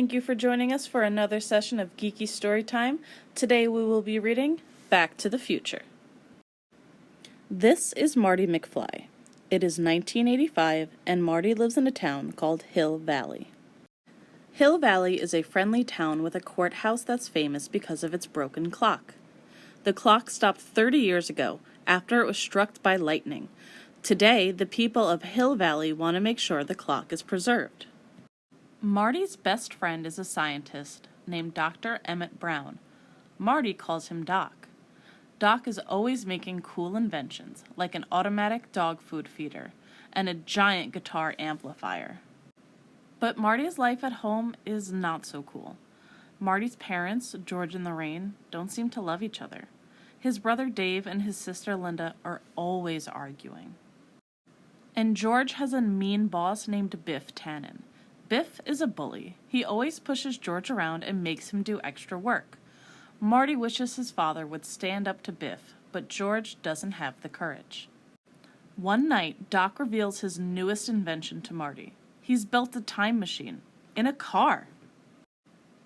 Thank you for joining us for another session of Geeky Storytime. Today we will be reading Back to the Future. This is Marty McFly. It is 1985, and Marty lives in a town called Hill Valley. Hill Valley is a friendly town with a courthouse that's famous because of its broken clock. The clock stopped 30 years ago, after it was struck by lightning. Today, the people of Hill Valley want to make sure the clock is preserved. Marty's best friend is a scientist named Dr. Emmett Brown. Marty calls him Doc. Doc is always making cool inventions, like an automatic dog food feeder and a giant guitar amplifier. But Marty's life at home is not so cool. Marty's parents, George and Lorraine, don't seem to love each other. His brother Dave and his sister Linda are always arguing. And George has a mean boss named Biff Tannen. Biff is a bully. He always pushes George around and makes him do extra work. Marty wishes his father would stand up to Biff, but George doesn't have the courage. One night, Doc reveals his newest invention to Marty. He's built a time machine in a car.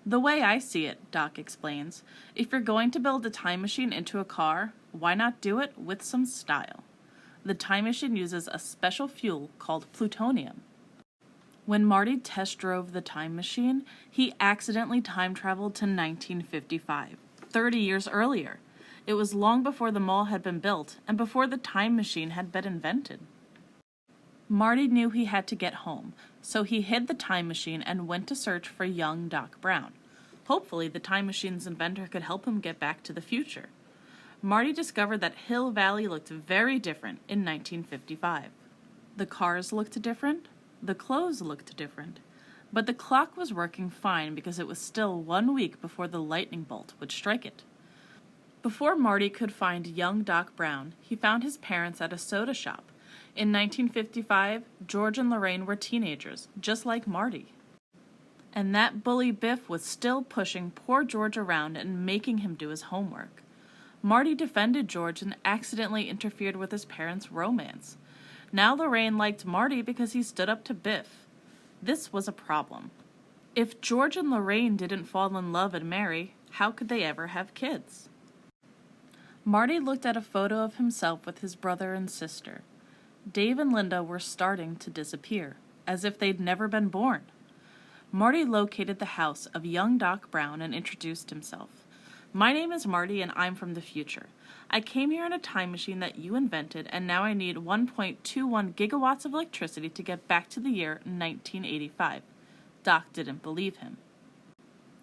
The way I see it, Doc explains, if you're going to build a time machine into a car, why not do it with some style? The time machine uses a special fuel called plutonium. When Marty test drove the time machine, he accidentally time traveled to 1955, 30 years earlier. It was long before the mall had been built and before the time machine had been invented. Marty knew he had to get home, so he hid the time machine and went to search for young Doc Brown. Hopefully, the time machine's inventor could help him get back to the future. Marty discovered that Hill Valley looked very different in 1955. The cars looked different. The clothes looked different, but the clock was working fine because it was still 1 week before the lightning bolt would strike it. Before Marty could find young Doc Brown, he found his parents at a soda shop. In 1955, George and Lorraine were teenagers, just like Marty. And that bully Biff was still pushing poor George around and making him do his homework. Marty defended George and accidentally interfered with his parents' romance. Now Lorraine liked Marty because he stood up to Biff. This was a problem. If George and Lorraine didn't fall in love and marry, how could they ever have kids? Marty looked at a photo of himself with his brother and sister. Dave and Linda were starting to disappear, as if they'd never been born. Marty located the house of young Doc Brown and introduced himself. My name is Marty and I'm from the future. I came here in a time machine that you invented, and now I need 1.21 gigawatts of electricity to get back to the year 1985. Doc didn't believe him.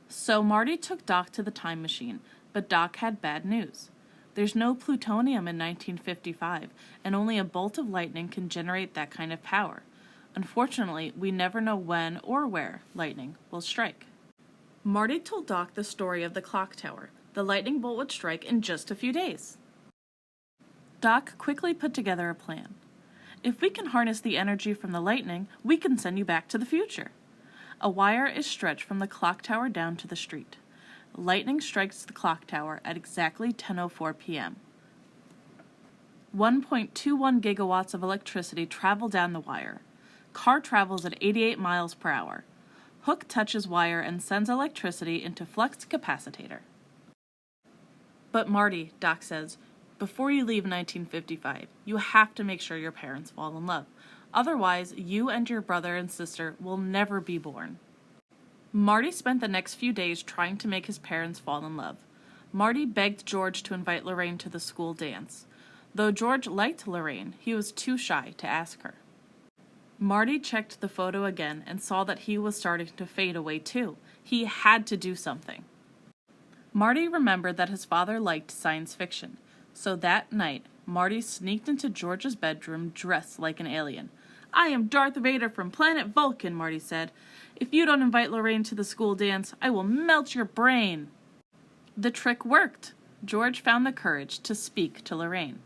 So Marty took Doc to the time machine, but Doc had bad news. There's no plutonium in 1955, and only a bolt of lightning can generate that kind of power. Unfortunately, we never know when or where lightning will strike. Marty told Doc the story of the clock tower. The lightning bolt would strike in just a few days. Doc quickly put together a plan. If we can harness the energy from the lightning, we can send you back to the future. A wire is stretched from the clock tower down to the street. Lightning strikes the clock tower at exactly 10:04 p.m. 1.21 gigawatts of electricity travel down the wire. Car travels at 88 miles per hour. Hook touches wire and sends electricity into flux capacitor. But Marty, Doc says, before you leave 1955, you have to make sure your parents fall in love. Otherwise, you and your brother and sister will never be born. Marty spent the next few days trying to make his parents fall in love. Marty begged George to invite Lorraine to the school dance. Though George liked Lorraine, he was too shy to ask her. Marty checked the photo again and saw that he was starting to fade away too. He had to do something. Marty remembered that his father liked science fiction, so that night, Marty sneaked into George's bedroom dressed like an alien. "I am Darth Vader from planet Vulcan," Marty said. "If you don't invite Lorraine to the school dance, I will melt your brain." The trick worked. George found the courage to speak to Lorraine.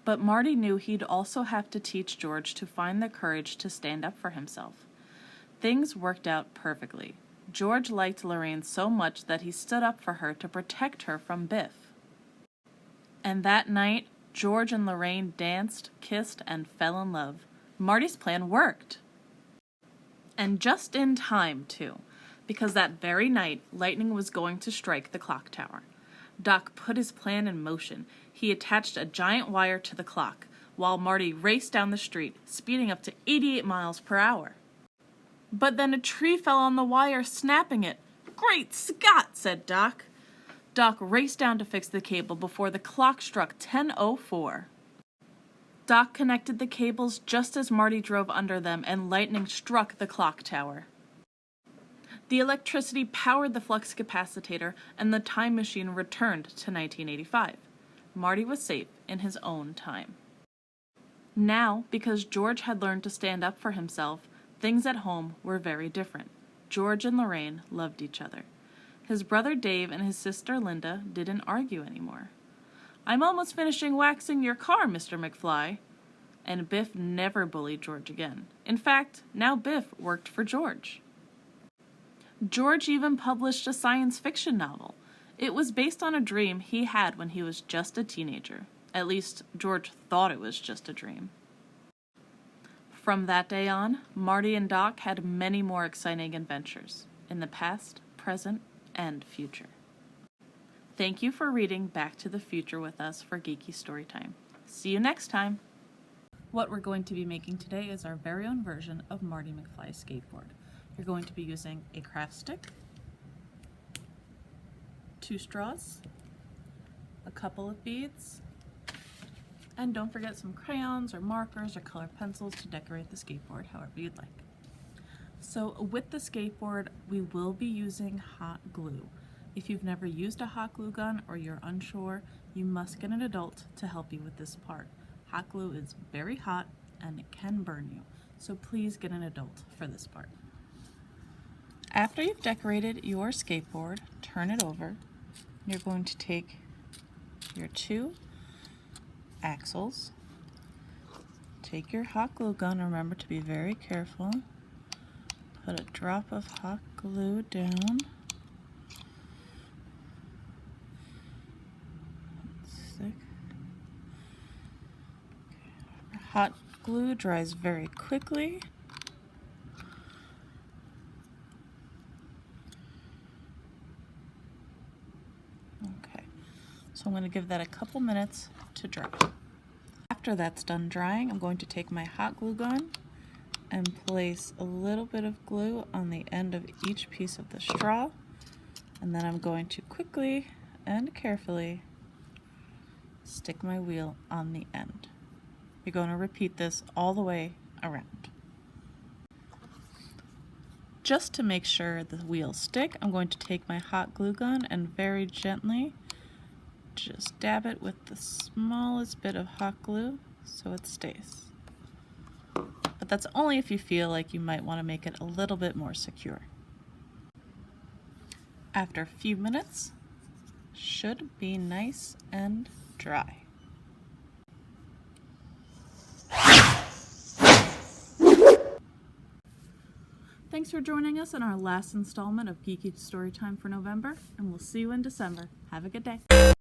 But Marty knew he'd also have to teach George to find the courage to stand up for himself. Things worked out perfectly. George liked Lorraine so much that he stood up for her to protect her from Biff. And that night, George and Lorraine danced, kissed, and fell in love. Marty's plan worked. And just in time, too. because that very night, lightning was going to strike the clock tower. Doc put his plan in motion. He attached a giant wire to the clock, while Marty raced down the street, speeding up to 88 miles per hour. But then a tree fell on the wire, snapping it. "Great Scott," said Doc. Doc raced down to fix the cable before the clock struck 10:04. Doc connected the cables just as Marty drove under them, and lightning struck the clock tower. The electricity powered the flux capacitor, and the time machine returned to 1985. Marty was safe in his own time. Now, because George had learned to stand up for himself, things at home were very different. George and Lorraine loved each other. His brother Dave and his sister Linda didn't argue anymore. "I'm almost finishing waxing your car, Mr. McFly." And Biff never bullied George again. In fact, now Biff worked for George. George even published a science fiction novel. It was based on a dream he had when he was just a teenager. At least, George thought it was just a dream. From that day on, Marty and Doc had many more exciting adventures in the past, present, and future. Thank you for reading Back to the Future with us for Geeky Storytime. See you next time! What we're going to be making today is our very own version of Marty McFly's skateboard. You're going to be using a craft stick, 2 straws, a couple of beads, and don't forget some crayons or markers or colored pencils to decorate the skateboard however you'd like. So with the skateboard, we will be using hot glue. If you've never used a hot glue gun or you're unsure, you must get an adult to help you with this part. Hot glue is very hot and it can burn you, so please get an adult for this part. After you've decorated your skateboard, turn it over. You're going to take your 2 axles, take your hot glue gun, remember to be very careful, put a drop of hot glue down, hot glue dries very quickly. Okay, so I'm going to give that a couple minutes to dry. After that's done drying, I'm going to take my hot glue gun and place a little bit of glue on the end of each piece of the straw, and then I'm going to quickly and carefully stick my wheel on the end. You're going to repeat this all the way around. Just to make sure the wheels stick, I'm going to take my hot glue gun and very gently just dab it with the smallest bit of hot glue so it stays. But that's only if you feel like you might want to make it a little bit more secure. After a few minutes, should be nice and dry. Thanks for joining us in our last installment of Geeky Storytime for November, and we'll see you in December. Have a good day.